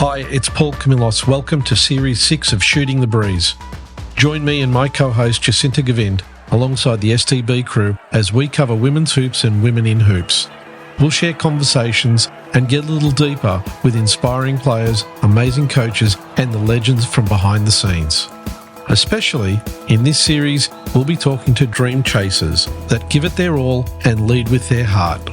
Hi, it's Paul Camillos. Welcome to Series 6 of Shooting the Breeze. Join me and my co-host Jacinta Govind alongside the STB crew as we cover women's hoops and women in hoops. We'll share conversations and get a little deeper with inspiring players, amazing coaches, and the legends from behind the scenes. Especially in this series, we'll be talking to dream chasers that give it their all and lead with their heart.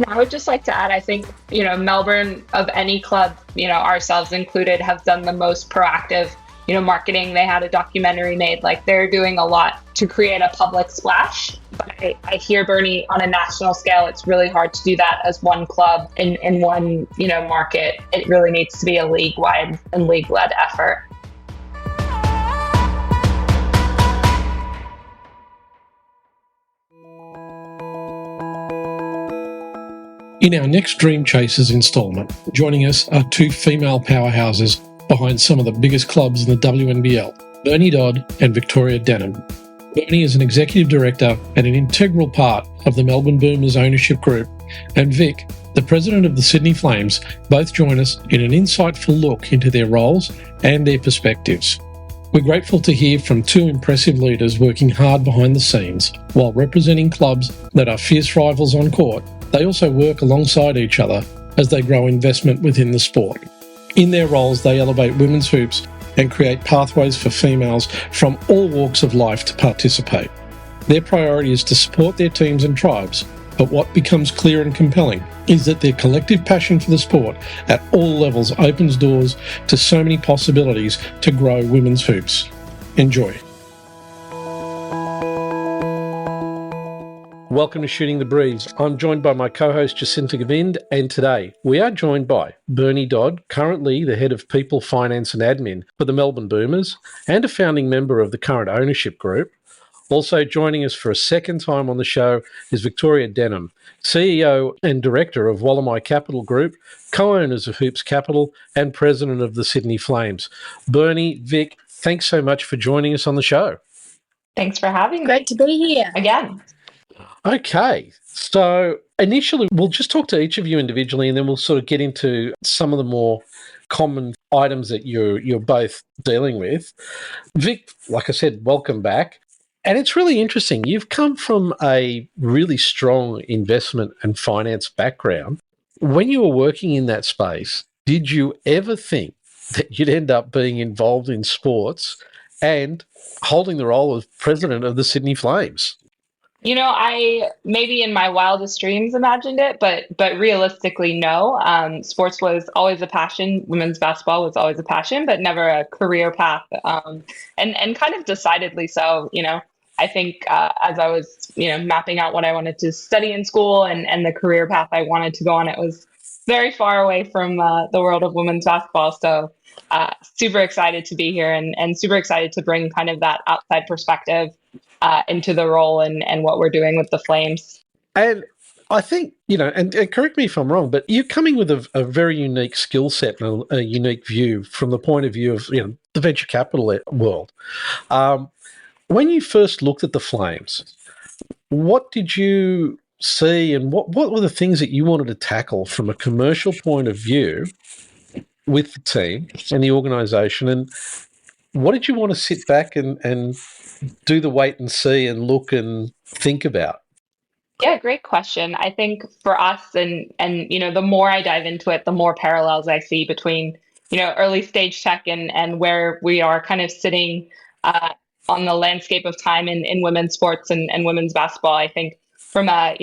I would just like to add, I think, Melbourne, of any club, ourselves included, have done the most proactive, marketing. They had a documentary made, they're doing a lot to create a public splash. But I hear, Bernie, on a national scale, it's really hard to do that as one club in one, market. It really needs to be a league-wide and league-led effort. In our next Dream Chasers installment, joining us are two female powerhouses behind some of the biggest clubs in the WNBL, Bernie Dodd and Victoria Denholm. Bernie is an executive director and an integral part of the Melbourne Boomers ownership group, and Vic, the president of the Sydney Flames, both join us in an insightful look into their roles and their perspectives. We're grateful to hear from two impressive leaders working hard behind the scenes while representing clubs that are fierce rivals on court. They also work alongside each other as they grow investment within the sport. In their roles, they elevate women's hoops and create pathways for females from all walks of life to participate. Their priority is to support their teams and tribes, but what becomes clear and compelling is that their collective passion for the sport at all levels opens doors to so many possibilities to grow women's hoops. Enjoy. Welcome to Shooting the Breeze. I'm joined by my co-host Jacinta Govind, and today we are joined by Bernie Dodd, currently the head of People, Finance and Admin for the Melbourne Boomers and a founding member of the current ownership group. Also joining us for a second time on the show is Victoria Denholm, CEO and Director of Wallamai Capital Group, co-owners of Hoops Capital and President of the Sydney Flames. Bernie, Vic, thanks so much for joining us on the show. Thanks for having me. Great to be here. Again. Okay, so initially we'll just talk to each of you individually and then we'll sort of get into some of the more common items that you're both dealing with. Vic, like I said, welcome back. And it's really interesting. You've come from a really strong investment and finance background. When you were working in that space, did you ever think that you'd end up being involved in sports and holding the role of president of the Sydney Flames? I maybe in my wildest dreams imagined it, but realistically, no. Sports was always a passion. Women's basketball was always a passion, but never a career path. And kind of decidedly so. I think as I was, mapping out what I wanted to study in school and the career path I wanted to go on, it was very far away from the world of women's basketball. So super excited to be here and super excited to bring kind of that outside perspective into the role and what we're doing with the Flames. And I think, and correct me if I'm wrong, but you're coming with a very unique skill set and a unique view from the point of view of, the venture capital world. When you first looked at the Flames, what did you see and what were the things that you wanted to tackle from a commercial point of view with the team and the organisation? And what did you want to sit back and do the wait and see and look and think about? Yeah, great question. I think for us and the more I dive into it, the more parallels I see between, early stage tech and where we are kind of sitting on the landscape of time in women's sports and women's basketball. I think from a,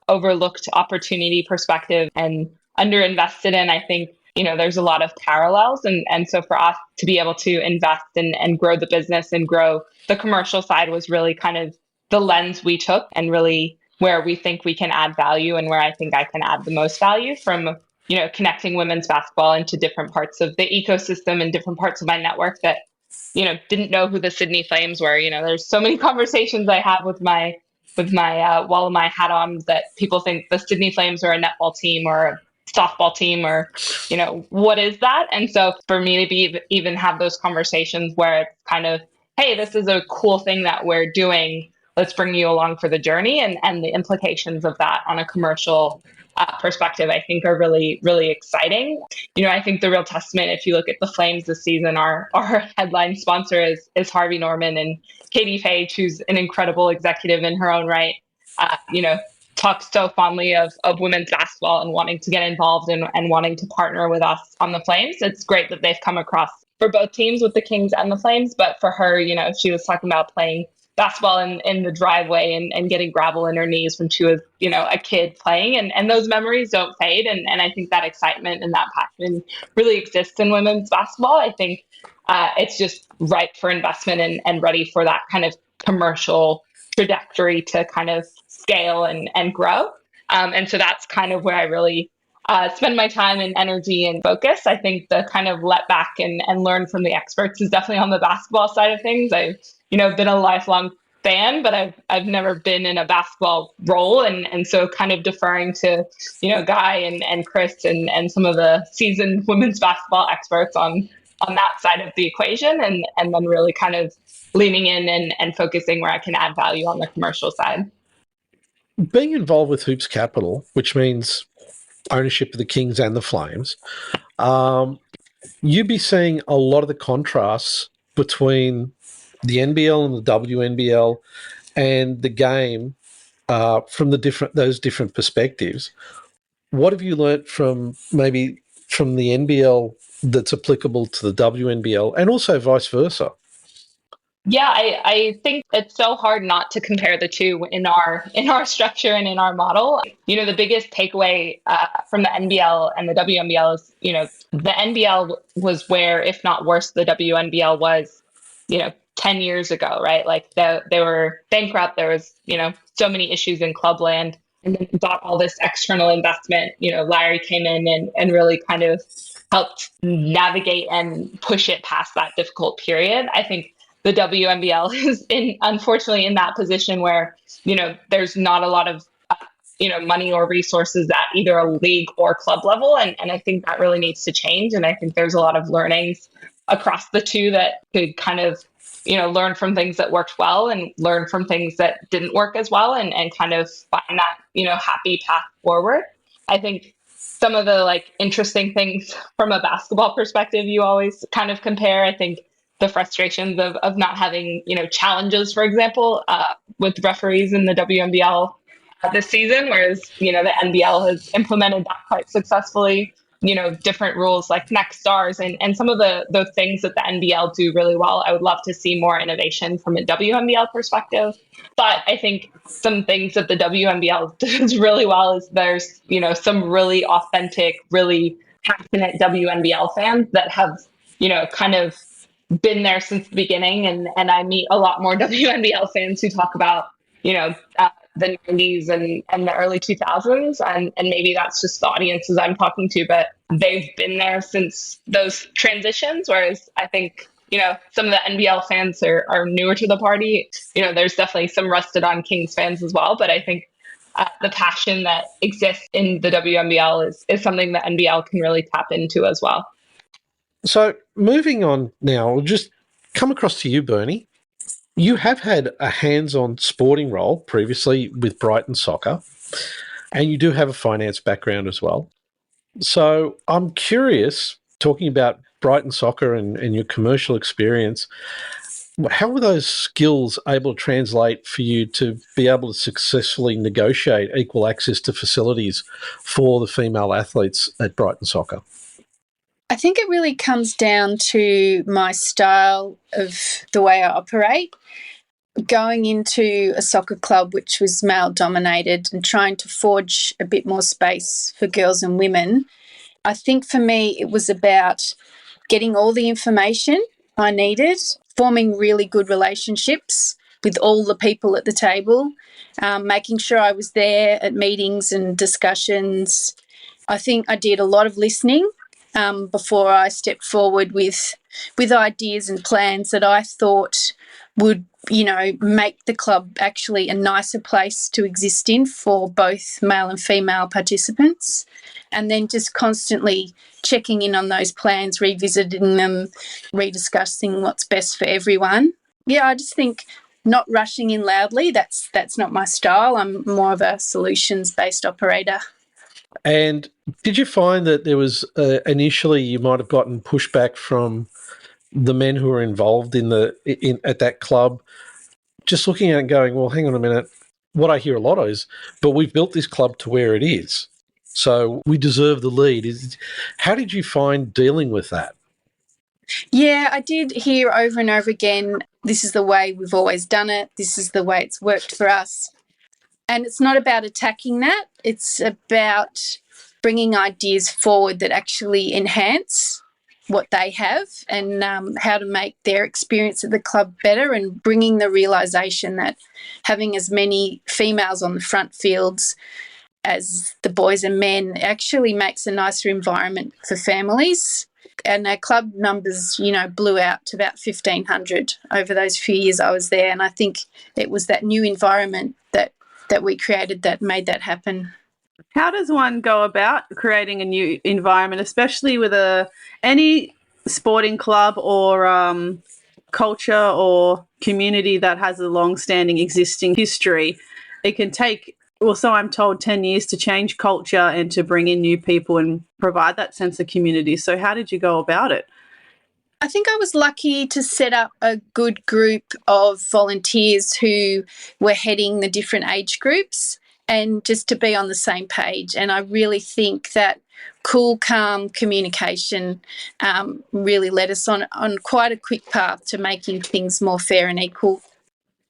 overlooked opportunity perspective and underinvested in, I think, there's a lot of parallels. And so for us to be able to invest and grow the business and grow the commercial side was really kind of the lens we took and really where we think we can add value and where I think I can add the most value from, connecting women's basketball into different parts of the ecosystem and different parts of my network that, didn't know who the Sydney Flames were. There's so many conversations I have with my Wallamai hat on that people think the Sydney Flames are a netball team or a softball team or, what is that? And so for me to even have those conversations where it's kind of hey, this is a cool thing that we're doing. Let's bring you along for the journey. And the implications of that on a commercial perspective, I think, are really, really exciting. I think the real testament, if you look at the Flames this season, our headline sponsor is Harvey Norman, and Katie Page, who's an incredible executive in her own right, talks so fondly of women's basketball and wanting to get involved and wanting to partner with us on the Flames. It's great that they've come across for both teams with the Kings and the Flames, but for her, she was talking about playing basketball in the driveway and getting gravel in her knees when she was, a kid playing. And those memories don't fade. And I think that excitement and that passion really exists in women's basketball. I think it's just ripe for investment and ready for that kind of commercial trajectory to kind of scale and grow. And so that's kind of where I really spend my time and energy and focus. I think the kind of let back and learn from the experts is definitely on the basketball side of things. I've, been a lifelong fan, but I've never been in a basketball role. And so kind of deferring to, Guy and Chris and some of the seasoned women's basketball experts on that side of the equation, and then really kind of leaning in and focusing where I can add value on the commercial side. Being involved with Hoops Capital, which means ownership of the Kings and the Flames, you'd be seeing a lot of the contrasts between the NBL and the WNBL and the game from those different perspectives. What have you learnt from the NBL that's applicable to the WNBL, and also vice versa? Yeah, I think it's so hard not to compare the two in our structure and in our model. The biggest takeaway from the NBL and the WNBL is, the NBL was where, if not worse, the WNBL was, 10 years ago, right? Like they were bankrupt. There was, so many issues in clubland, and then got all this external investment. Larry came in and really kind of helped navigate and push it past that difficult period. I think the WNBL is unfortunately in that position where, there's not a lot of, money or resources at either a league or club level. And I think that really needs to change. And I think there's a lot of learnings across the two that could kind of, learn from things that worked well and learn from things that didn't work as well, and kind of find that, happy path forward. I think some of the interesting things from a basketball perspective, you always kind of compare. I think the frustrations of not having, challenges, for example, with referees in the WNBL this season, whereas, the NBL has implemented that quite successful. Different rules like next stars and some of the things that the NBL do really well. I would love to see more innovation from a WNBL perspective. But I think some things that the WNBL does really well is there's, some really authentic, really passionate WNBL fans that have, kind of been there since the beginning. And I meet a lot more WNBL fans who talk about, the 90s and the early 2000s. And maybe that's just the audiences I'm talking to, but they've been there since those transitions. Whereas I think, some of the NBL fans are newer to the party. There's definitely some rusted on Kings fans as well. But I think the passion that exists in the WNBL is something that NBL can really tap into as well. So moving on now, we'll just come across to you, Bernie. You have had a hands-on sporting role previously with Brighton Soccer, and you do have a finance background as well. So I'm curious, talking about Brighton Soccer and your commercial experience, how were those skills able to translate for you to be able to successfully negotiate equal access to facilities for the female athletes at Brighton Soccer? I think it really comes down to my style of the way I operate. Going into a soccer club which was male dominated and trying to forge a bit more space for girls and women, I think for me it was about getting all the information I needed, forming really good relationships with all the people at the table, making sure I was there at meetings and discussions. I think I did a lot of listening before I stepped forward with ideas and plans that I thought would, make the club actually a nicer place to exist in for both male and female participants. And then just constantly checking in on those plans, revisiting them, rediscussing what's best for everyone. Yeah, I just think not rushing in loudly, that's not my style. I'm more of a solutions-based operator. And did you find that there was initially you might have gotten pushback from the men who were involved at that club, just looking at it and going, well, hang on a minute. What I hear a lot of is, but we've built this club to where it is, so we deserve the lead. How did you find dealing with that? Yeah, I did hear over and over again, this is the way we've always done it. This is the way it's worked for us. And it's not about attacking that. It's about bringing ideas forward that actually enhance what they have and how to make their experience at the club better, and bringing the realisation that having as many females on the front fields as the boys and men actually makes a nicer environment for families. And our club numbers, blew out to about 1,500 over those few years I was there. And I think it was that new environment that we created that made that happen. How does one go about creating a new environment, especially with any sporting club or culture or community that has a long-standing existing history? It can take, so I'm told, 10 years to change culture and to bring in new people and provide that sense of community. So how did you go about it? I think I was lucky to set up a good group of volunteers who were heading the different age groups, and just to be on the same page. And I really think that cool, calm communication really led us on quite a quick path to making things more fair and equal.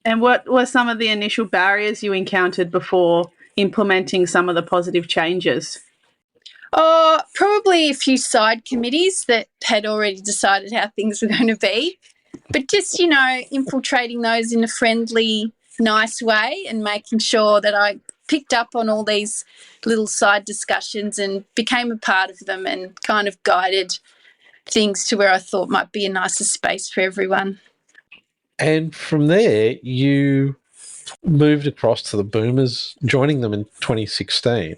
And what were some of the initial barriers you encountered before implementing some of the positive changes? Probably a few side committees that had already decided how things were going to be. But just, infiltrating those in a friendly, nice way and making sure that I picked up on all these little side discussions and became a part of them and kind of guided things to where I thought might be a nicer space for everyone. And from there, you moved across to the Boomers, joining them in 2016.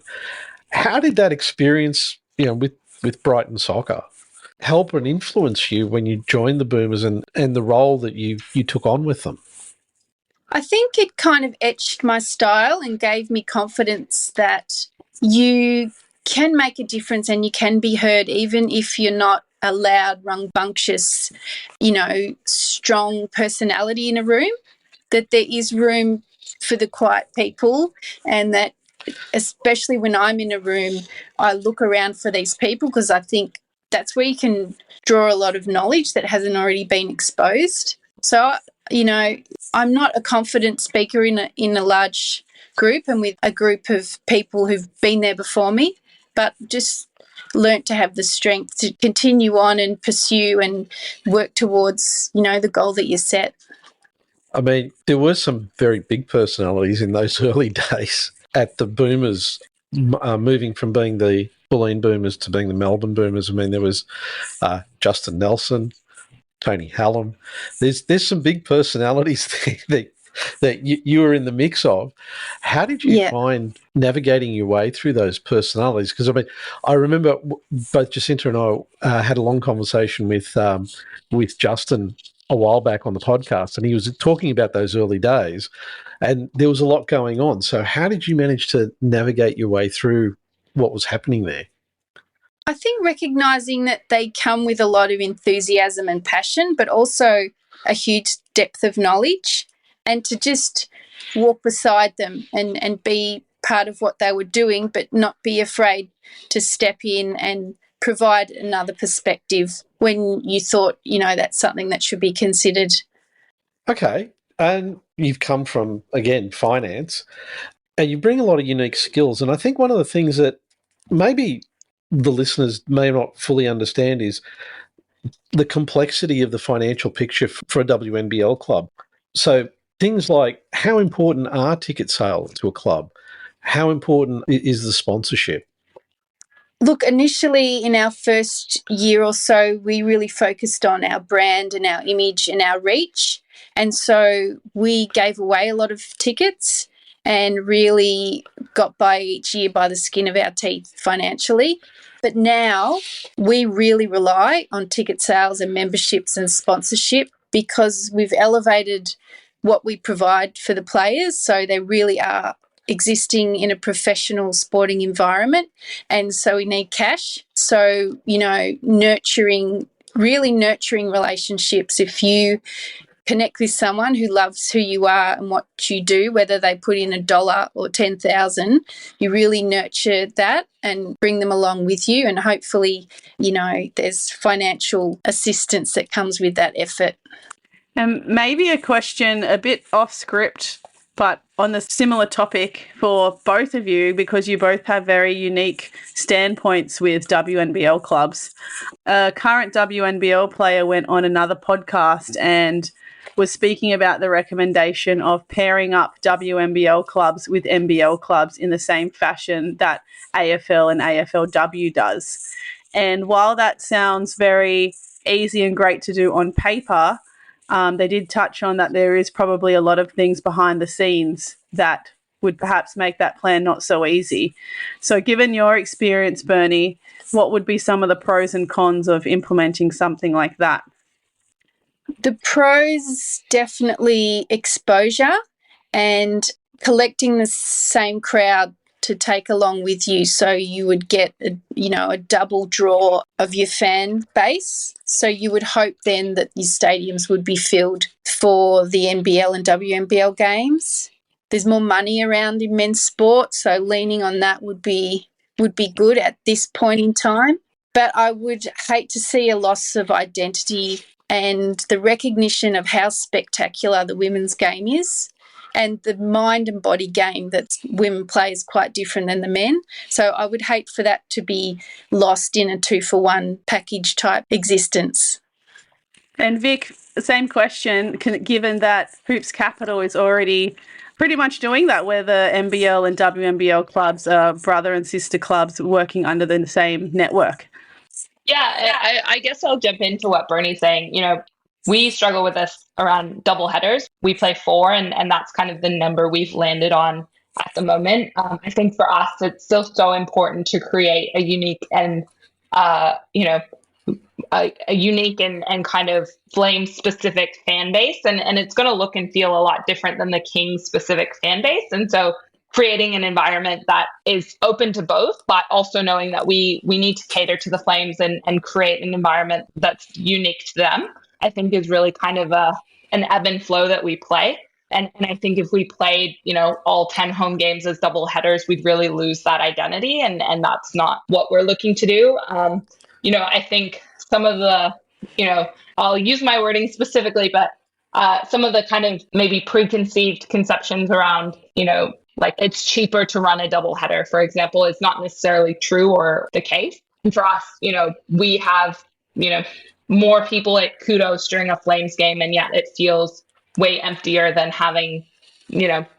How did that experience, with Brighton Soccer help and influence you when you joined the Boomers and the role that you took on with them? I think it kind of etched my style and gave me confidence that you can make a difference and you can be heard even if you're not a loud, rambunctious, strong personality in a room, that there is room for the quiet people, and that especially when I'm in a room, I look around for these people because I think that's where you can draw a lot of knowledge that hasn't already been exposed. So, I'm not a confident speaker in a large group and with a group of people who've been there before me, but just learnt to have the strength to continue on and pursue and work towards, the goal that you set. I mean, there were some very big personalities in those early days at the Boomers, moving from being the Bulleen Boomers to being the Melbourne Boomers. I mean, there was Justin Nelson, Tony Hallam. There's some big personalities there that you were in the mix of. How did you find navigating your way through those personalities? Because, I remember both Jacinta and I had a long conversation with Justin a while back on the podcast, and he was talking about those early days, and there was a lot going on. So how did you manage to navigate your way through what was happening there? I think recognising that they come with a lot of enthusiasm and passion, but also a huge depth of knowledge, and to just walk beside them and be part of what they were doing, but not be afraid to step in and provide another perspective when you thought, that's something that should be considered. Okay. And you've come from, again, finance, and you bring a lot of unique skills. And I think one of the things that maybe the listeners may not fully understand is the complexity of the financial picture for a WNBL club. So things like, how important are ticket sales to a club? How important is the sponsorship? Look, initially in our first year or so, we really focused on our brand and our image and our reach. And so we gave away a lot of tickets and really got by each year by the skin of our teeth financially. But now we really rely on ticket sales and memberships and sponsorship because we've elevated what we provide for the players, so they really are existing in a professional sporting environment, and so we need cash. So, nurturing relationships. If you connect with someone who loves who you are and what you do, whether they put in $1 or 10,000, you really nurture that and bring them along with you, and hopefully, there's financial assistance that comes with that effort. And maybe a question a bit off script, but on the similar topic for both of you, because you both have very unique standpoints with WNBL clubs. A current WNBL player went on another podcast and was speaking about the recommendation of pairing up WNBL clubs with NBL clubs in the same fashion that AFL and AFLW does. And while that sounds very easy and great to do on paper, they did touch on that there is probably a lot of things behind the scenes that would perhaps make that plan not so easy. So given your experience, Bernie, what would be some of the pros and cons of implementing something like that? The pros, definitely exposure and collecting the same crowd to take along with you, so you would get a double draw of your fan base. So you would hope then that your stadiums would be filled for the NBL and WNBL games. There's more money around in men's sport, so leaning on that would be good at this point in time. But I would hate to see a loss of identity and the recognition of how spectacular the women's game is, and the mind and body game that women play is quite different than the men. So I would hate for that to be lost in a 2-for-1 package type existence. And Vic, same question, given that Hoops Capital is already pretty much doing that, where the NBL and WNBL clubs are brother and sister clubs working under the same network. Yeah, I guess I'll jump into what Bernie's saying. We struggle with this around double headers. We play 4, and that's kind of the number we've landed on at the moment. I think for us, it's still so important to create a unique and, a unique and kind of Flame-specific fan base. And it's going to look and feel a lot different than the Kings-specific fan base. And so creating an environment that is open to both, but also knowing that we need to cater to the Flames and create an environment that's unique to them, I think is really kind of an ebb and flow that we play. And I think if we played, all 10 home games as double headers, we'd really lose that identity. And that's not what we're looking to do. I think some of the, I'll use my wording specifically, but some of the kind of maybe preconceived conceptions around, like it's cheaper to run a double header, for example, is not necessarily true or the case. And for us, we have, more people at Kudos during a Flames game, and yet it feels way emptier than having,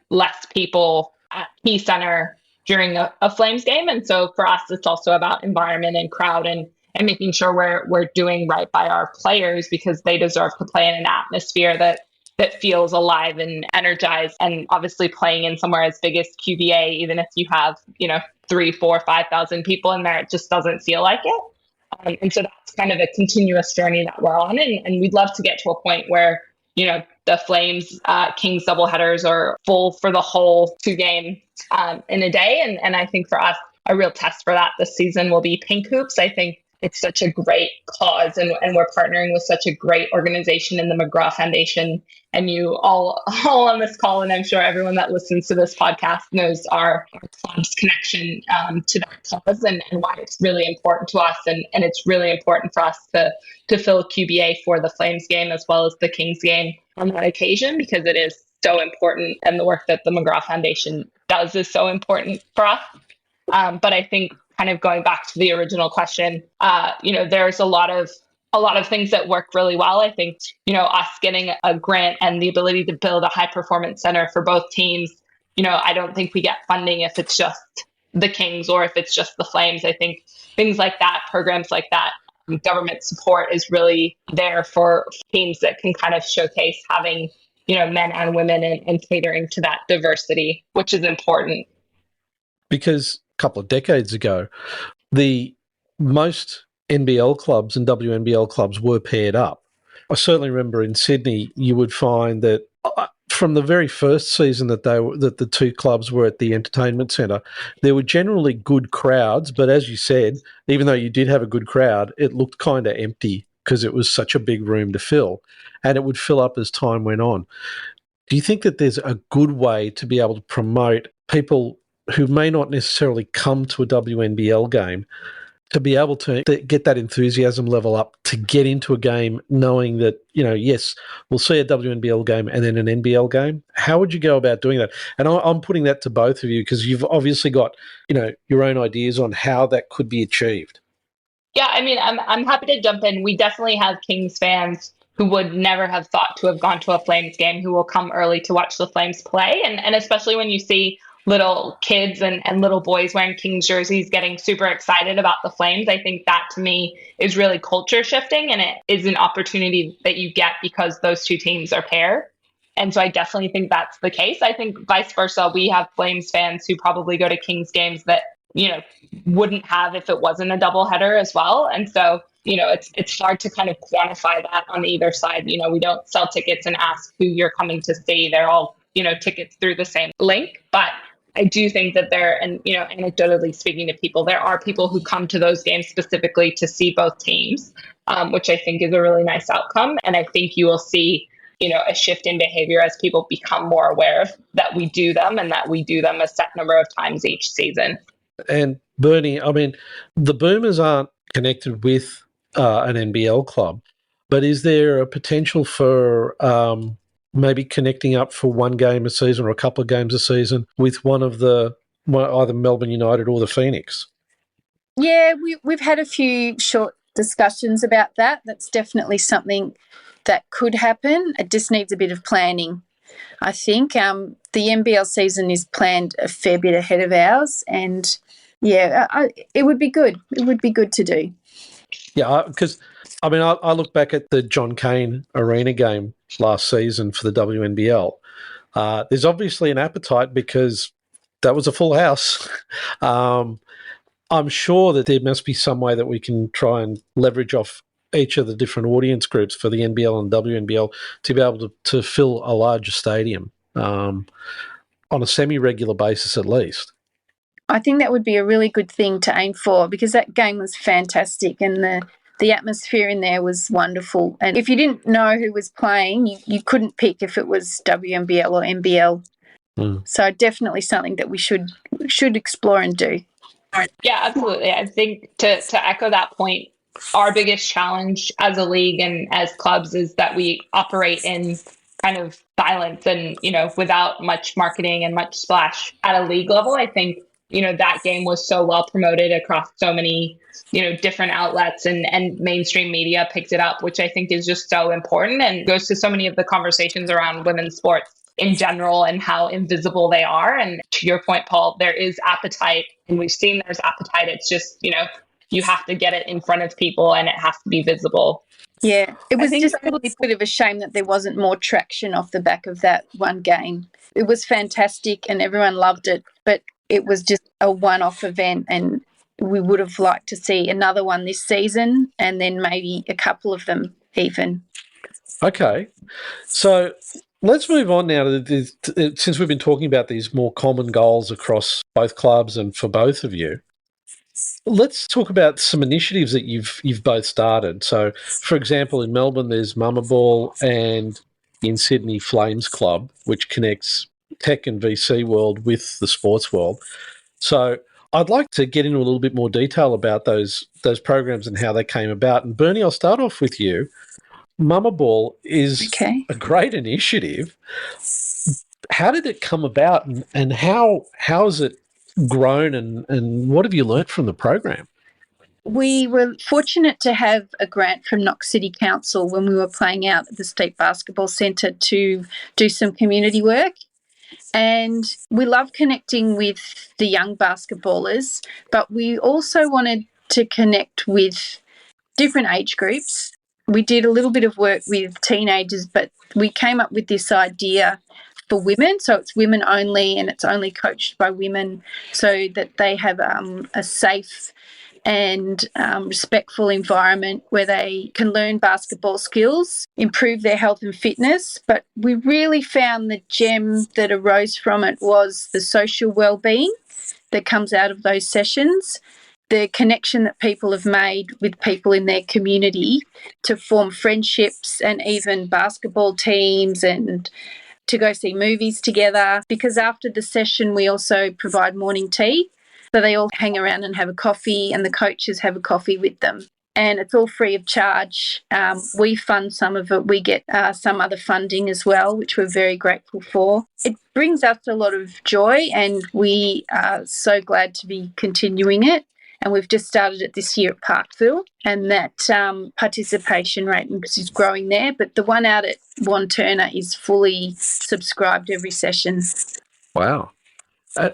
less people at Key Center during a Flames game. And so for us, it's also about environment and crowd and making sure we're doing right by our players, because they deserve to play in an atmosphere that feels alive and energized. And obviously playing in somewhere as big as QVA, even if you have, 3, 4, 5,000 people in there, it just doesn't feel like it. And so that's kind of a continuous journey that we're on. And we'd love to get to a point where, the Flames Kings doubleheaders are full for the whole 2 games in a day. And I think for us, a real test for that this season will be Pink Hoops. I think it's such a great cause, and we're partnering with such a great organization in the McGraw Foundation. And you all on this call, and I'm sure everyone that listens to this podcast knows our club's connection to that cause and why it's really important to us. And it's really important for us to fill QBA for the Flames game as well as the Kings game on that occasion, because it is so important, and the work that the McGraw Foundation does is so important for us. But I think kind of going back to the original question, there's a lot of things that work really well. I think, us getting a grant and the ability to build a high performance center for both teams, I don't think we get funding if it's just the Kings or if it's just the Flames. I think things like that, programs like that, government support is really there for teams that can kind of showcase having, men and women and catering to that diversity, which is important. Because a couple of decades ago, the most NBL clubs and WNBL clubs were paired up. I certainly remember in Sydney, you would find that from the very first season that the two clubs were at the entertainment centre, there were generally good crowds. But as you said, even though you did have a good crowd, it looked kind of empty because it was such a big room to fill, and it would fill up as time went on. Do you think that there's a good way to be able to promote people who may not necessarily come to a WNBL game to be able to get that enthusiasm level up to get into a game knowing that, yes, we'll see a WNBL game and then an NBL game? How would you go about doing that? And I'm putting that to both of you because you've obviously got, your own ideas on how that could be achieved. Yeah, I mean, I'm happy to jump in. We definitely have Kings fans who would never have thought to have gone to a Flames game who will come early to watch the Flames play. And especially when you see little kids and little boys wearing Kings jerseys getting super excited about the Flames, I think that to me is really culture shifting, and it is an opportunity that you get because those two teams are paired. And so I definitely think that's the case. I think vice versa, we have Flames fans who probably go to Kings games that, wouldn't have if it wasn't a doubleheader as well. And so, it's hard to kind of quantify that on either side. We don't sell tickets and ask who you're coming to see. They're all, tickets through the same link. But I do think that anecdotally speaking to people, there are people who come to those games specifically to see both teams, which I think is a really nice outcome. And I think you will see, a shift in behavior as people become more aware of that we do them and that we do them a set number of times each season. And Bernie, I mean, the Boomers aren't connected with an NBL club, but is there a potential for maybe connecting up for one game a season or a couple of games a season with either Melbourne United or the Phoenix? Yeah, we've had a few short discussions about that. That's definitely something that could happen. It just needs a bit of planning, I think. The NBL season is planned a fair bit ahead of ours, and it would be good. It would be good to do. Yeah, because I look back at the John Cain Arena game last season for the WNBL. There's obviously an appetite because that was a full house. I'm sure that there must be some way that we can try and leverage off each of the different audience groups for the NBL and WNBL to be able to fill a larger stadium on a semi-regular basis at least. I think that would be a really good thing to aim for because that game was fantastic and the atmosphere in there was wonderful. And if you didn't know who was playing, you couldn't pick if it was WNBL or NBL. So definitely something that we should explore and do. Yeah, absolutely. I think to echo that point, our biggest challenge as a league and as clubs is that we operate in kind of silence and, without much marketing and much splash at a league level. I think, that game was so well promoted across so many, different outlets and mainstream media picked it up, which I think is just so important and goes to so many of the conversations around women's sports in general and how invisible they are. And to your point, Paul, there is appetite and we've seen there's appetite. It's just, you have to get it in front of people and it has to be visible. Yeah, it was just a bit of a shame that there wasn't more traction off the back of that one game. It was fantastic and everyone loved it, but it was just a one-off event and we would have liked to see another one this season and then maybe a couple of them even. Okay, so let's move on now to this, since we've been talking about these more common goals across both clubs and for both of you. Let's talk about some initiatives that you've both started. So, for example, in Melbourne, there's Mama Ball, and in Sydney, Flames Club, which connects tech and VC world with the sports world. So, I'd like to get into a little bit more detail about those programs and how they came about. And Bernie, I'll start off with you. Mama Ball is a great initiative. How did it come about, and how has it grown, and what have you learnt from the program? We were fortunate to have a grant from Knox City Council when we were playing out at the State Basketball Centre to do some community work. And we love connecting with the young basketballers, but we also wanted to connect with different age groups. We did a little bit of work with teenagers, but we came up with this idea for women. So it's women only and it's only coached by women so that they have a safe and respectful environment where they can learn basketball skills, improve their health and fitness. But we really found the gem that arose from it was the social well-being that comes out of those sessions, the connection that people have made with people in their community to form friendships and even basketball teams and to go see movies together. Because after the session, we also provide morning tea. So they all hang around and have a coffee and the coaches have a coffee with them. And it's all free of charge. We fund some of it. We get some other funding as well, which we're very grateful for. It brings us a lot of joy and we are so glad to be continuing it. And we've just started it this year at Parkville, and that participation rate is growing there. But the one out at Wanturna is fully subscribed every session. Wow.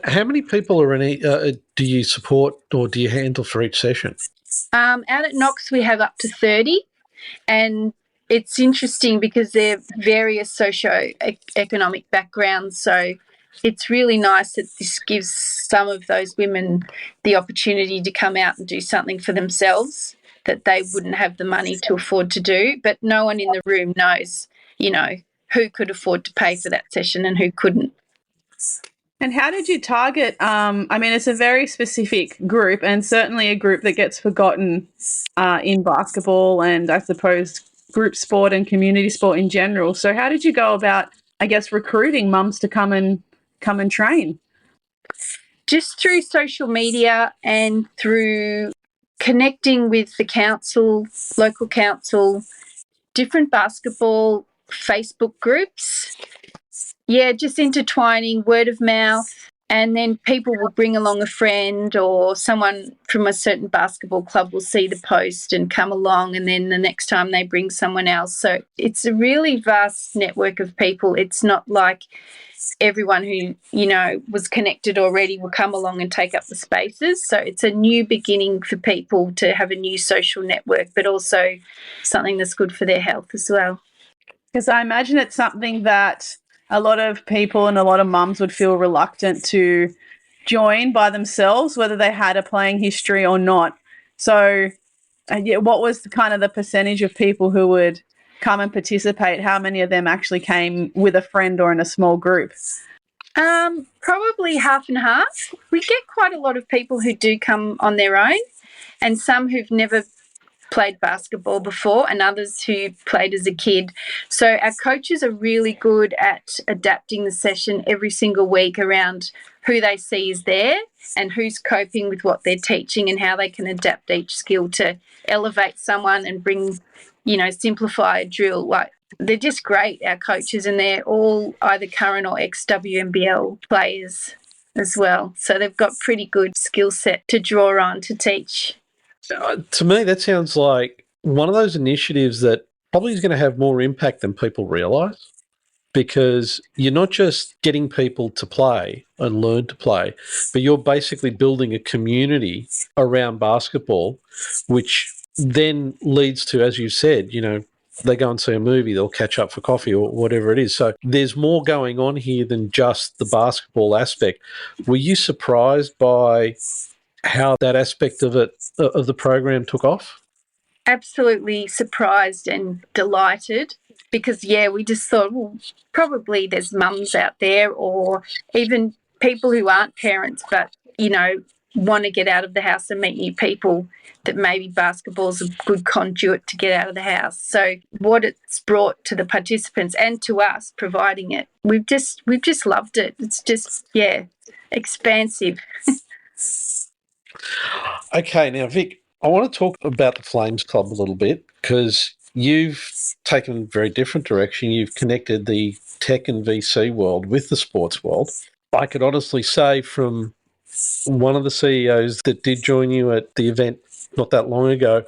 How many people are in do you support or do you handle for each session? Out at Knox, we have up to 30, and it's interesting because they're various socio-economic backgrounds. So it's really nice that this gives some of those women the opportunity to come out and do something for themselves that they wouldn't have the money to afford to do. But no one in the room knows, who could afford to pay for that session and who couldn't. And how did you target? It's a very specific group and certainly a group that gets forgotten in basketball and I suppose group sport and community sport in general. So how did you go about, recruiting mums to come and train? Just through social media and through connecting with the council, local council, different basketball Facebook groups. Yeah, just intertwining word of mouth, and then people will bring along a friend or someone from a certain basketball club will see the post and come along, and then the next time they bring someone else. So it's a really vast network of people. It's not like everyone who, was connected already will come along and take up the spaces. So it's a new beginning for people to have a new social network, but also something that's good for their health as well. Because I imagine it's something that a lot of people and a lot of mums would feel reluctant to join by themselves, whether they had a playing history or not. So what was the percentage of people who would come and participate? How many of them actually came with a friend or in a small group? Probably half and half. We get quite a lot of people who do come on their own, and some who've never played basketball before and others who played as a kid. So our coaches are really good at adapting the session every single week around who they see is there and who's coping with what they're teaching and how they can adapt each skill to elevate someone and bring, simplify a drill. Like, they're just great, our coaches, and they're all either current or ex-WNBL players as well. So they've got pretty good skill set to draw on to teach. To me, that sounds like one of those initiatives that probably is going to have more impact than people realise, because you're not just getting people to play and learn to play, but you're basically building a community around basketball, which then leads to, as you said, they go and see a movie, they'll catch up for coffee or whatever it is. So there's more going on here than just the basketball aspect. Were you surprised by how that aspect of the program took off? Absolutely surprised and delighted, because we just thought, well, probably there's mums out there or even people who aren't parents but want to get out of the house and meet new people, that maybe basketball's a good conduit to get out of the house. So what it's brought to the participants and to us providing it, we've just loved it. It's just expansive. Okay, now Vic, I want to talk about the Flames Club a little bit, because you've taken a very different direction. You've connected the tech and VC world with the sports world. I could honestly say from one of the CEOs that did join you at the event not that long ago,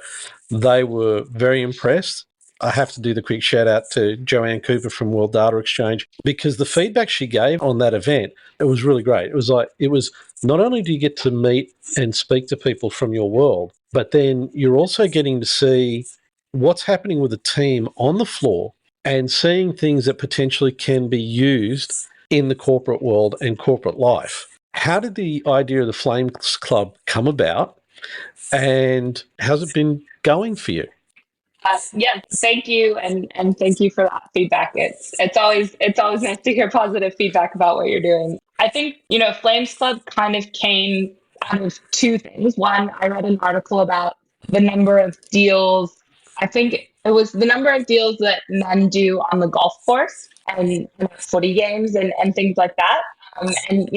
they were very impressed. I have to do the quick shout out to Joanne Cooper from World Data Exchange, because the feedback she gave on that event, it was really great. It was not only do you get to meet and speak to people from your world, but then you're also getting to see what's happening with the team on the floor and seeing things that potentially can be used in the corporate world and corporate life. How did the idea of the Flames Club come about? And how's it been going for you? Yeah, thank you, and thank you for that feedback. It's always nice to hear positive feedback about what you're doing. I think Flames Club kind of came out of two things. One, I read an article about the number of deals. I think it was the number of deals that men do on the golf course and footy games and things like that. And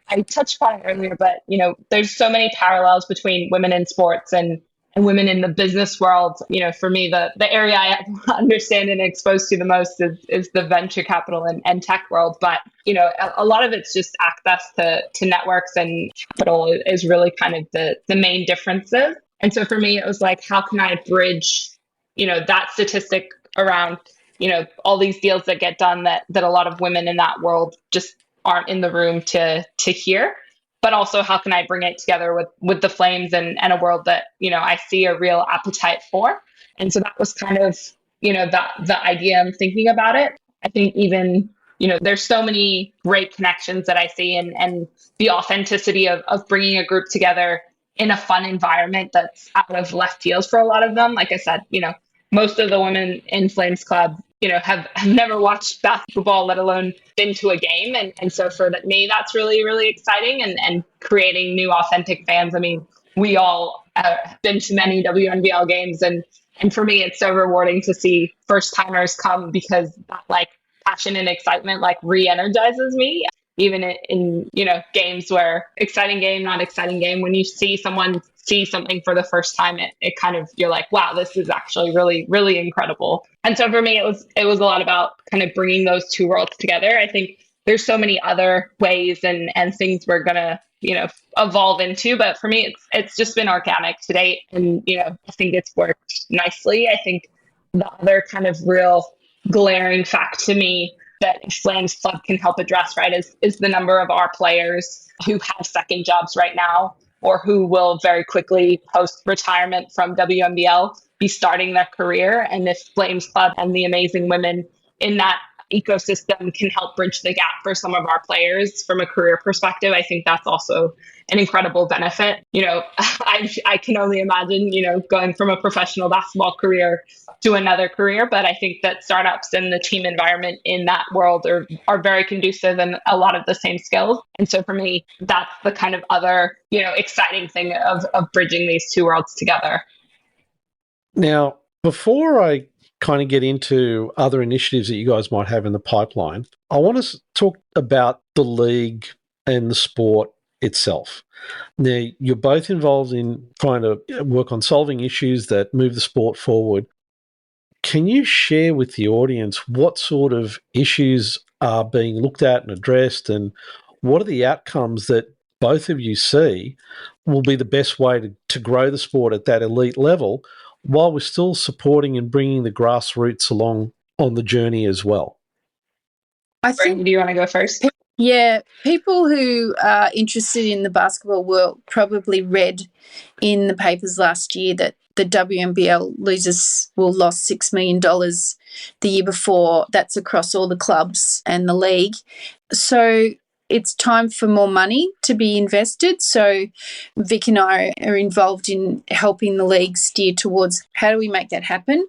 I touched upon it earlier, but there's so many parallels between women in sports and women in the business world. For me, the area I understand and exposed to the most is the venture capital and tech world. But, a lot of it's just access to networks, and capital is really kind of the main differences. And so for me, it was like, how can I bridge, that statistic around, all these deals that get done that a lot of women in that world just aren't in the room to hear. But also, how can I bring it together with the Flames and a world that, I see a real appetite for? And so that was kind of, the idea I'm thinking about it. I think even, there's so many great connections that I see, and the authenticity of bringing a group together in a fun environment that's out of left field for a lot of them. Like I said, most of the women in Flames Club, have never watched basketball, let alone been to a game. And so for me, that's really, really exciting, and creating new authentic fans. I mean, we all have been to many WNBL games, and for me, it's so rewarding to see first timers come, because that passion and excitement re-energizes me. Even in games where exciting game, not exciting game, when you see someone see something for the first time, it kind of, you're like, wow, this is actually really, really incredible. And so for me, it was a lot about kind of bringing those two worlds together. I think there's so many other ways and things we're gonna evolve into, but for me, it's just been organic to date, and I think it's worked nicely. I think the other kind of real glaring fact to me that Flames Club can help address, right, is the number of our players who have second jobs right now, or who will very quickly post retirement from WNBL be starting their career. And if Flames Club and the amazing women in that ecosystem can help bridge the gap for some of our players from a career perspective, I think that's also an incredible benefit. I can only imagine, going from a professional basketball career to another career, but I think that startups and the team environment in that world are very conducive, and a lot of the same skills. And so for me, that's the kind of other, exciting thing of bridging these two worlds together. Now, before I kind of get into other initiatives that you guys might have in the pipeline, I want to talk about the league and the sport itself. Now, you're both involved in trying to work on solving issues that move the sport forward. Can you share with the audience what sort of issues are being looked at and addressed, and what are the outcomes that both of you see will be the best way to grow the sport at that elite level, while we're still supporting and bringing the grassroots along on the journey as well? I think, do you want to go first? Yeah, people who are interested in the basketball world probably read in the papers last year that the WNBL lost $6 million the year before. That's across all the clubs and the league. So it's time for more money to be invested. So Vic and I are involved in helping the league steer towards, how do we make that happen?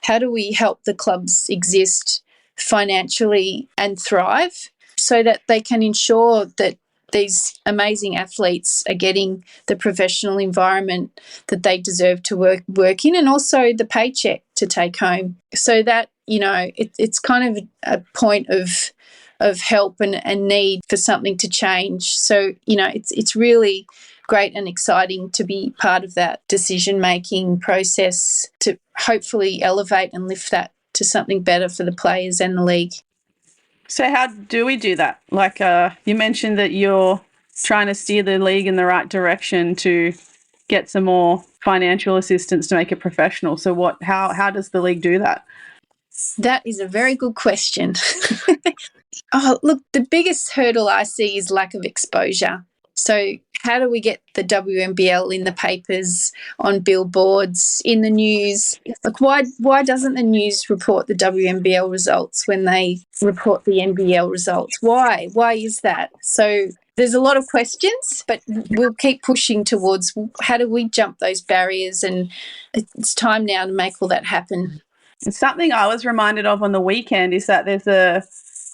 How do we help the clubs exist financially and thrive, so that they can ensure that these amazing athletes are getting the professional environment that they deserve to work in, and also the paycheck to take home. So that, it's kind of a point of help and need for something to change. So, it's really great and exciting to be part of that decision-making process to hopefully elevate and lift that to something better for the players and the league. So how do we do that? You mentioned that you're trying to steer the league in the right direction to get some more financial assistance to make it professional. So how does the league do that? That is a very good question. Oh, look, the biggest hurdle I see is lack of exposure. So how do we get the WNBL in the papers, on billboards, in the news? Why doesn't the news report the WNBL results when they report the NBL results? Why is that? So There's a lot of questions, but we'll keep pushing towards how do we jump those barriers, and it's time now to make all that happen. Something I was reminded of on the weekend is that there's a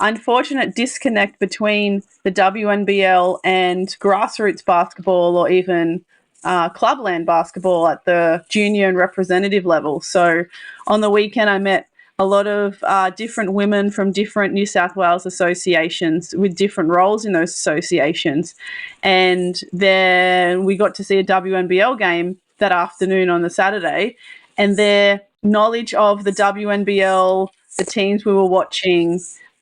unfortunate disconnect between the WNBL and grassroots basketball, or even clubland basketball at the junior and representative level. So on the weekend, I met a lot of different women from different New South Wales associations with different roles in those associations. And then we got to see a WNBL game that afternoon on the Saturday, and their knowledge of the WNBL, the teams we were watching,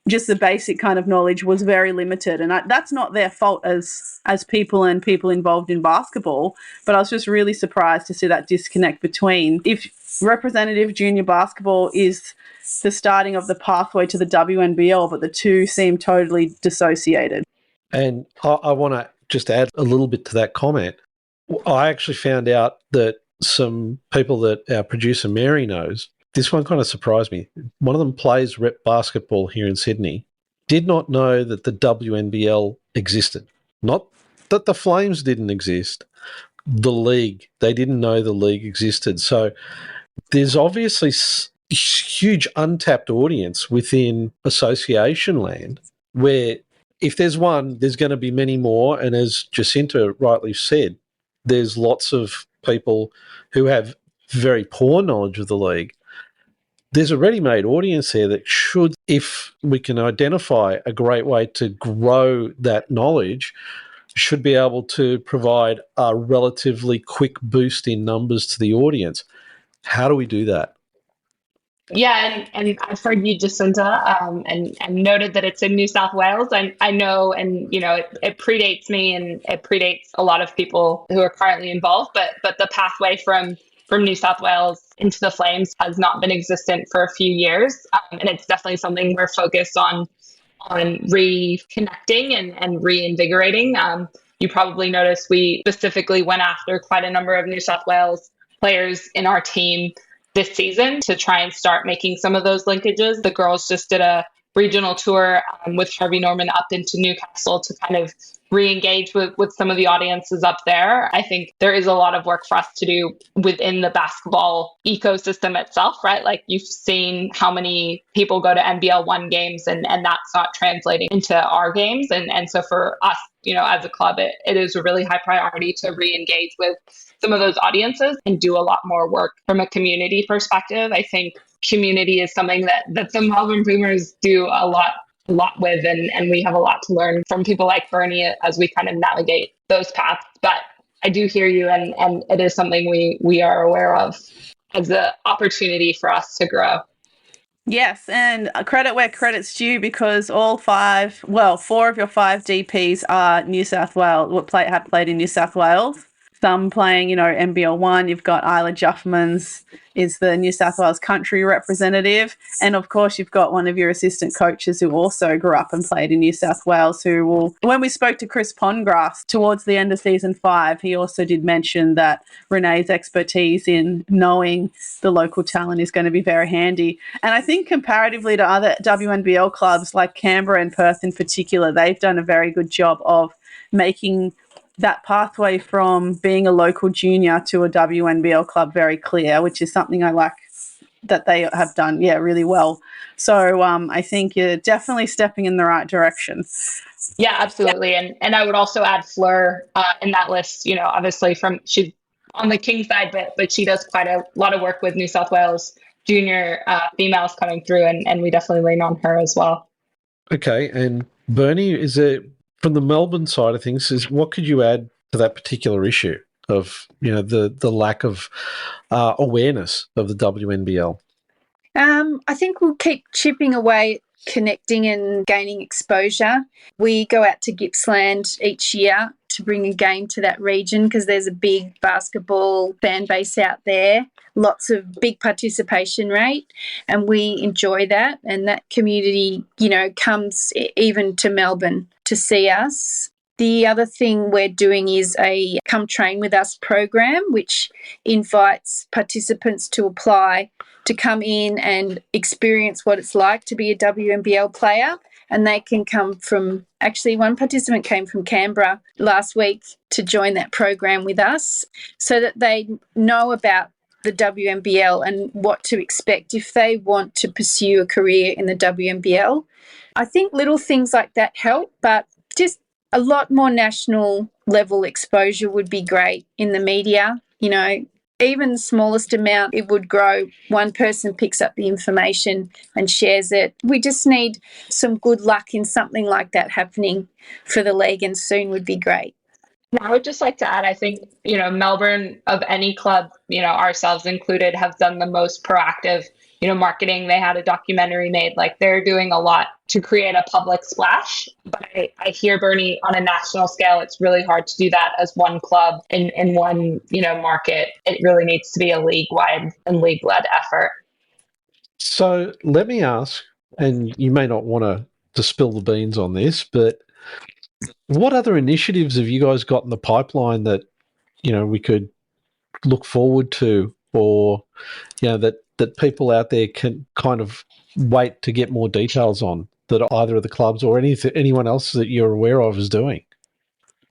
just the basic kind of knowledge was very limited. And that's not their fault as people and people involved in basketball, but I was just really surprised to see that disconnect between, if representative junior basketball is the starting of the pathway to the WNBL, but the two seem totally dissociated. And I want to just add a little bit to that comment. I actually found out that some people that our producer Mary knows, this one kind of surprised me. One of them plays rep basketball here in Sydney, did not know that the WNBL existed. Not that the Flames didn't exist, the league. They didn't know the league existed. So there's obviously huge untapped audience within association land where if there's one, there's going to be many more. And as Jacinta rightly said, there's lots of people who have very poor knowledge of the league. There's a ready-made audience there that should, if we can identify a great way to grow that knowledge, should be able to provide a relatively quick boost in numbers to the audience. How do we do that? Yeah, and I've heard you, Jacinta, and noted that it's in New South Wales. I know, and it predates me, and it predates a lot of people who are currently involved. But the pathway from New South Wales into the Flames has not been existent for a few years, and it's definitely something we're focused on reconnecting and reinvigorating. You probably noticed we specifically went after quite a number of New South Wales players in our team this season to try and start making some of those linkages. The girls just did a regional tour with Harvey Norman up into Newcastle to kind of re-engage with some of the audiences up there. I think there is a lot of work for us to do within the basketball ecosystem itself, right? Like you've seen how many people go to NBL 1 games and that's not translating into our games. And so for us, as a club, it is a really high priority to re-engage with some of those audiences and do a lot more work from a community perspective. I think community is something that the Melbourne Boomers do a lot with, and we have a lot to learn from people like Bernie as we kind of navigate those paths. But I do hear you, and it is something we are aware of as an opportunity for us to grow. Yes, and credit where credit's due, because four of your 5 DPs are New South Wales, have played in New South Wales. Some playing, NBL 1. You've got Isla Juffmans is the New South Wales country representative. And of course, you've got one of your assistant coaches who also grew up and played in New South Wales, when we spoke to Chris Pongrass towards the end of season 5, he also did mention that Renee's expertise in knowing the local talent is going to be very handy. And I think comparatively to other WNBL clubs like Canberra and Perth in particular, they've done a very good job of making that pathway from being a local junior to a WNBL club very clear, which is something I like that they have done, really well. So I think you're definitely stepping in the right direction. Yeah, absolutely. And I would also add Fleur in that list, obviously she's on the King side, but she does quite a lot of work with New South Wales junior females coming through, and we definitely lean on her as well. Okay, and Bernie, is it from the Melbourne side of things, what could you add to that particular issue of the lack of awareness of the WNBL? I think we'll keep chipping away, connecting and gaining exposure. We go out to Gippsland each year to bring a game to that region because there's a big basketball fan base out there, lots of big participation rate, and we enjoy that. And that community, comes even to Melbourne to see us. The other thing we're doing is a Come Train With Us program, which invites participants to apply to come in and experience what it's like to be a WNBL player. And they can come from, actually, one participant came from Canberra last week to join that program with us so that they know about the WNBL and what to expect if they want to pursue a career in the WNBL. I think little things like that help, but just a lot more national level exposure would be great in the media. You know, even the smallest amount, it would grow. One person picks up the information and shares it. We just need some good luck in something like that happening for the league, and soon would be great. I would just like to add, I think, Melbourne, of any club, ourselves included, have done the most proactive, marketing. They had a documentary made. Like, they're doing a lot to create a public splash. But I hear, Bernie, on a national scale, it's really hard to do that as one club in one, market. It really needs to be a league-wide and league-led effort. So let me ask, and you may not want to spill the beans on this, but what other initiatives have you guys got in the pipeline that, we could look forward to, or, that people out there can kind of wait to get more details on, that either of the clubs or anyone else that you're aware of is doing?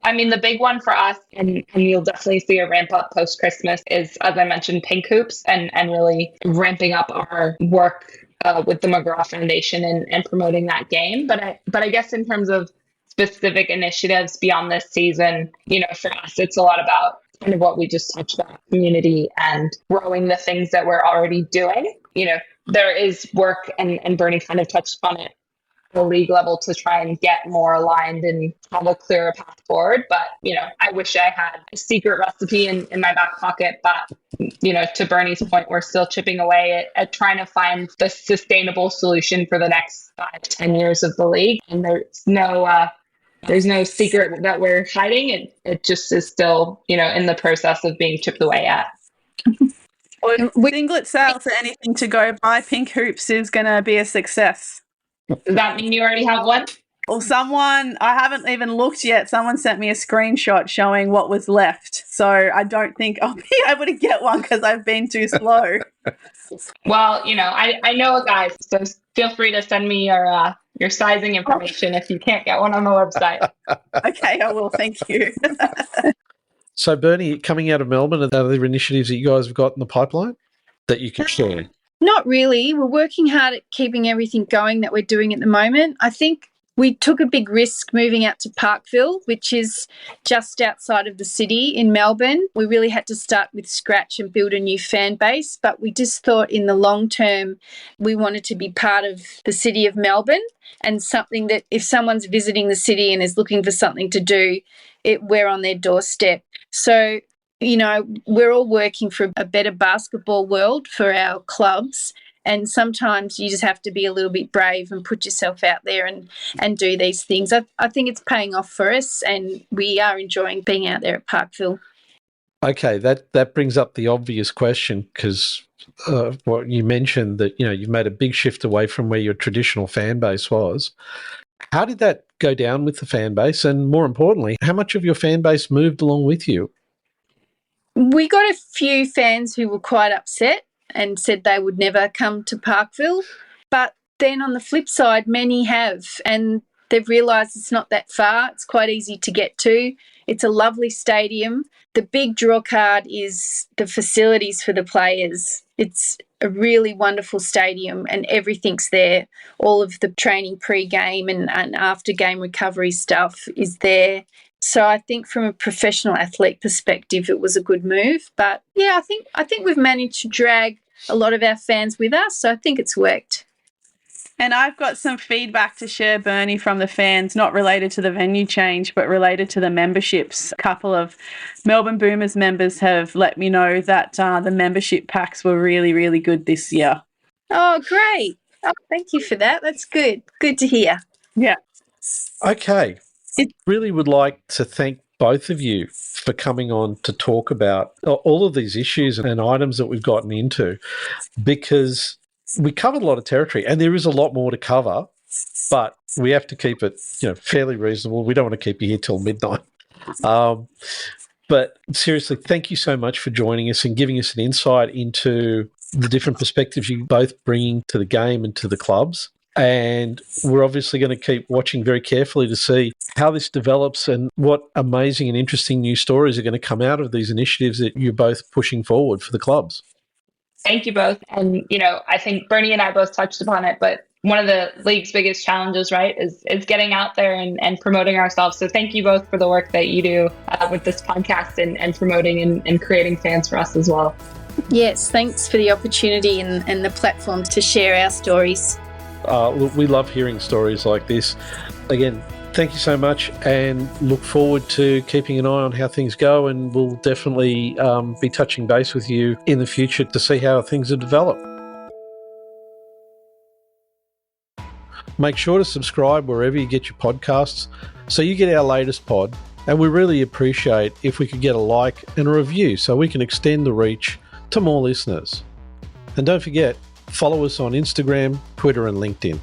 I mean, the big one for us, and you'll definitely see a ramp up post-Christmas, is, as I mentioned, Pink Hoops and really ramping up our work with the McGraw Foundation and promoting that game. But I guess in terms of specific initiatives beyond this season, for us, it's a lot about kind of what we just touched about, community and growing the things that we're already doing. There is work, and Bernie kind of touched on it, the league level, to try and get more aligned and have a clearer path forward. But, I wish I had a secret recipe in my back pocket. But, to Bernie's point, we're still chipping away at trying to find the sustainable solution for the next 5 to 10 years of the league. And there's no secret that we're hiding. It just is still, in the process of being chipped away at. Well, singlet sales or anything to go by, Pink Hoops is going to be a success. Does that mean you already have one? Well, I haven't even looked yet. Someone sent me a screenshot showing what was left. So I don't think I'll be able to get one because I've been too slow. Well, I know a guy, so feel free to send me your sizing information if you can't get one on the website. Okay, I will. Thank you. So, Bernie, coming out of Melbourne, are there other initiatives that you guys have got in the pipeline that you can share? Not really. We're working hard at keeping everything going that we're doing at the moment. I think we took a big risk moving out to Parkville, which is just outside of the city in Melbourne. We really had to start with scratch and build a new fan base, but we just thought in the long term we wanted to be part of the city of Melbourne, and something that if someone's visiting the city and is looking for something to do, we're on their doorstep. So, we're all working for a better basketball world for our clubs. And sometimes you just have to be a little bit brave and put yourself out there and do these things. I think it's paying off for us, and we are enjoying being out there at Parkville. Okay, that brings up the obvious question, because what you mentioned that, you've made a big shift away from where your traditional fan base was. How did that go down with the fan base? And more importantly, how much of your fan base moved along with you? We got a few fans who were quite upset and said they would never come to Parkville. But then on the flip side, many have, and they've realised it's not that far. It's quite easy to get to. It's a lovely stadium. The big draw card is the facilities for the players. It's a really wonderful stadium and everything's there. All of the training pre-game and after-game recovery stuff is there. So I think from a professional athlete perspective, it was a good move. But yeah, I think we've managed to drag a lot of our fans with us. So I think it's worked. And I've got some feedback to share, Bernie, from the fans, not related to the venue change, but related to the memberships. A couple of Melbourne Boomers members have let me know that the membership packs were really, really good this year. Oh, great. Oh, thank you for that. That's good. Good to hear. Yeah. Okay. I really would like to thank both of you for coming on to talk about all of these issues and items that we've gotten into, because we covered a lot of territory and there is a lot more to cover, but we have to keep it, fairly reasonable. We don't want to keep you here till midnight. But seriously, thank you so much for joining us and giving us an insight into the different perspectives you both bringing to the game and to the clubs. And we're obviously going to keep watching very carefully to see how this develops and what amazing and interesting new stories are going to come out of these initiatives that you're both pushing forward for the clubs. Thank you both. And, I think Bernie and I both touched upon it, but one of the league's biggest challenges, right, is getting out there and promoting ourselves. So thank you both for the work that you do with this podcast and promoting and creating fans for us as well. Yes, thanks for the opportunity and the platform to share our stories. Look, we love hearing stories like this. Again, thank you so much, and look forward to keeping an eye on how things go, and we'll definitely be touching base with you in the future to see how things are developed. Make sure to subscribe wherever you get your podcasts so you get our latest pod, and we really appreciate if we could get a like and a review so we can extend the reach to more listeners. And don't forget, follow us on Instagram, Twitter and LinkedIn.